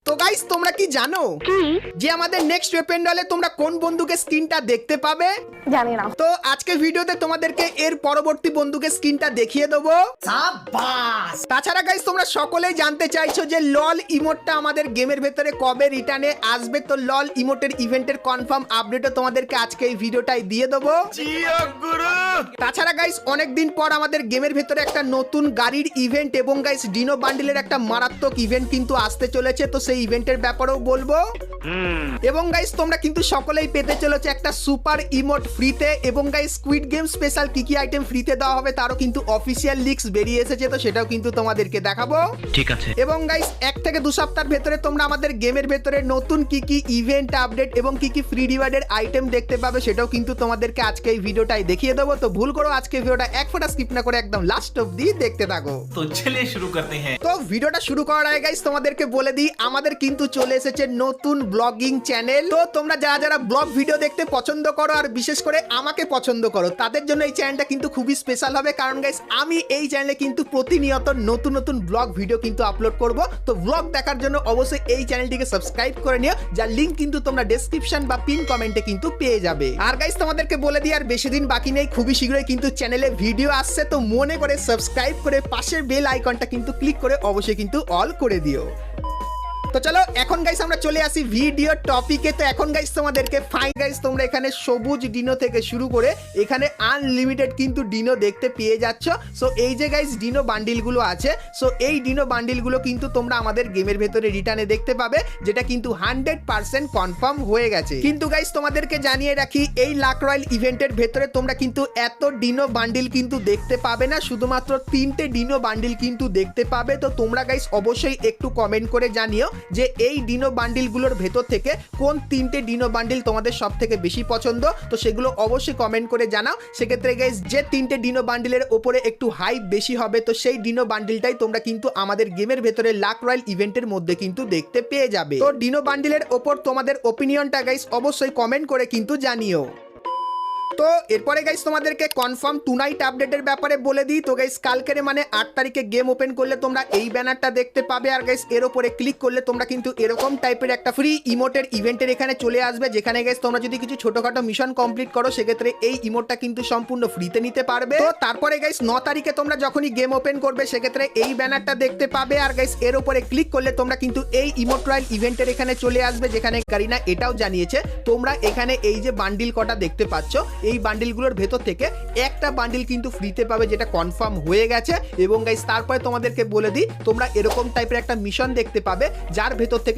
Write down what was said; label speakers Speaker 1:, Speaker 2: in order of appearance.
Speaker 1: তো গাইস তোমরা কি জানো যে আমাদের নেক্সট ওয়েপেন রলে তোমরা কোন বন্দুকের স্কিনটা দেখতে পাবে?
Speaker 2: জানি না।
Speaker 1: তো আজকে ভিডিওতে তোমাদেরকে এর পরবর্তী বন্দুকের স্কিনটা দেখিয়ে দেবো। তাছাড়া গাইস তোমরা সকলেই জানতে চাইছো যে লল ইমোটটা আমাদের গেমের ভেতরে কবে রিটার্নে আসবে। তো লল ইমোটের ইভেন্টের কনফার্ম আপডেটও তোমাদেরকে আজকে এই ভিডিওটাই দিয়ে দেবো। তাছাড়া গাইস অনেকদিন পর আমাদের গেমের ভেতরে একটা নতুন গাড়ির ইভেন্ট এবং গাইস ডিনো বান্ডিলের একটা মারাত্মক ইভেন্ট কিন্তু আসতে চলেছে, তো সেই ইভেন্টের ব্যাপারেও বলবো। এবং গাইস তোমরা কিন্তু সকলেই পেতে চলেছে একটা সুপার ইমোট ফ্রিতে, এবং গাইস স্কুইড গেম স্পেশাল কি কি আইটেম ফ্রিতে দেওয়া হবে তারও কিন্তু অফিসিয়াল লিক্স বেরিয়ে এসেছে, তো সেটাও কিন্তু তোমাদেরকে দেখাবো। ঠিক আছে। এবং গাইস 1 থেকে 2 সপ্তাহের ভেতরে তোমরা আমাদের গেমের ভেতরে নতুন কি কি ইভেন্ট আপডেট এবং কি কি ফ্রি রিওয়ার্ডের আইটেম দেখতে পাবে সেটাও কিন্তু তোমাদেরকে আজকে এই ভিডিওটাই দেখিয়ে দেবো। তো ভুল করো আজকে ভিডিওটা এক ফোঁটা স্কিপ না করে একদম লাস্ট অবধি দেখতে থাকো।
Speaker 3: তো চলিয়ে শুরু করতে हैं।
Speaker 1: তো ভিডিওটা শুরু করার আগে গাইস তোমাদেরকে বলে দিই আমাদের কিন্তু চলে এসেছে নতুন ব্লগিং চ্যানেল। তো তোমরা যারা যারা ব্লগ ভিডিও দেখতে পছন্দ করো আর বিশেষ করে আমাকে পছন্দ করো তাদের জন্য এই চ্যানেলটা কিন্তু খুবই স্পেশাল হবে, কারণ গাইস আমি এই চ্যানেলে কিন্তু প্রতিনিয়ত নতুন নতুন ব্লগ ভিডিও কিন্তু আপলোড করব। তো ব্লগ দেখার জন্য অবশ্যই এই চ্যানেলটিকে সাবস্ক্রাইব করে নিও, যার লিংক কিন্তু তোমরা ডেসক্রিপশন বা পিন কমেন্টে কিন্তু পেয়ে যাবে। আর গাইস তোমাদেরকে বলে দিই আর বেশি দিন বাকি নেই, খুবই শীঘ্রই কিন্তু চ্যানেলে ভিডিও আসছে, তো মনে করে সাবস্ক্রাইব করে পাশের বেল আইকনটা কিন্তু ক্লিক করে অবশ্যই কিন্তু অল করে দিও। তো চলো এখন গাইস আমরা চলে আসি ভিডিও টপিকে। তো এখন গাইস তোমাদেরকে ফাইন গাইস তোমরা এখানে সবুজ ডিনো থেকে শুরু করে এখানে আনলিমিটেড কিন্তু ডিনো দেখতে পেয়ে যাচ্ছ। সো এই যে গাইস ডিনো বান্ডিলগুলো আছে, সো এই ডিনো বান্ডিলগুলো কিন্তু তোমরা আমাদের গেমের ভেতরে রিটার্নে দেখতে পাবে, যেটা কিন্তু 100% কনফার্ম হয়ে গেছে। কিন্তু গাইস তোমাদেরকে জানিয়ে রাখি এই লাক রয়্যাল ইভেন্টের ভেতরে তোমরা কিন্তু এত ডিনো বান্ডিল কিন্তু দেখতে পাবে না, শুধুমাত্র 3টে ডিনো বান্ডিল কিন্তু দেখতে পাবে। তো তোমরা গাইস অবশ্যই একটু কমেন্ট করে জানিও যে এই ডিনো বান্ডিলগুলোর ভেতর থেকে কোন 3টে ডিনো বান্ডিল তোমাদের সব থেকে বেশি পছন্দ, তো সেগুলো অবশ্যই কমেন্ট করে জানাও। সেক্ষেত্রে গাইস যে 3টে ডিনো বান্ডিলের ওপরে একটু হাইপ বেশি হবে তো সেই ডিনো বান্ডিলটাই তোমরা কিন্তু আমাদের গেমের ভেতরে লাক রয়্যাল ইভেন্টের মধ্যে কিন্তু দেখতে পেয়ে যাবে। তো ডিনো বান্ডিলের ওপর তোমাদের ওপিনিয়নটা গাইস অবশ্যই কমেন্ট করে কিন্তু জানিও। তো এরপরে গাইস তোমাদেরকে কনফার্ম টুনাইট আপডেটের ব্যাপারে বলে দিই। তো গাইস কালকের মানে 8 তারিখে গেম ওপেন করলে তোমরা এই ব্যানারটা দেখতে পাবে, আর গাইস এর উপরে ক্লিক করলে তোমরা কিন্তু এরকম টাইপের একটা ফ্রি ইমোটের ইভেন্টের এখানে চলে আসবে, যেখানে গাইস তোমরা যদি কিছু ছোটখাটো মিশন কমপ্লিট করো সেক্ষেত্রে এই ইমোটটা কিন্তু সম্পূর্ণ ফ্রিতে নিতে পারবে। তো তারপরে গাইস 9 তারিখে তোমরা যখনই গেম ওপেন করবে সেক্ষেত্রে এই ব্যানারটা দেখতে পাবে, আর গাইস এর উপরে ক্লিক করলে তোমরা কিন্তু এই ইমোট রয়্যাল ইভেন্টের এখানে চলে আসবে, যেখানে কারিনা এটাও জানিয়েছে তোমরা এখানে এই যে বান্ডিল কটা দেখতে পাচ্ছ এই বান্ডিলগুলোর ভেতর থেকে একটা বান্ডিল কিন্তু ফ্রিতে পাবে, যেটা কনফার্ম হয়ে গেছে। এবং গাইস তারপরে তোমাদেরকে বলে দিই তোমরা এরকম টাইপের একটা মিশন দেখতে পাবে যার ভেতর থেকে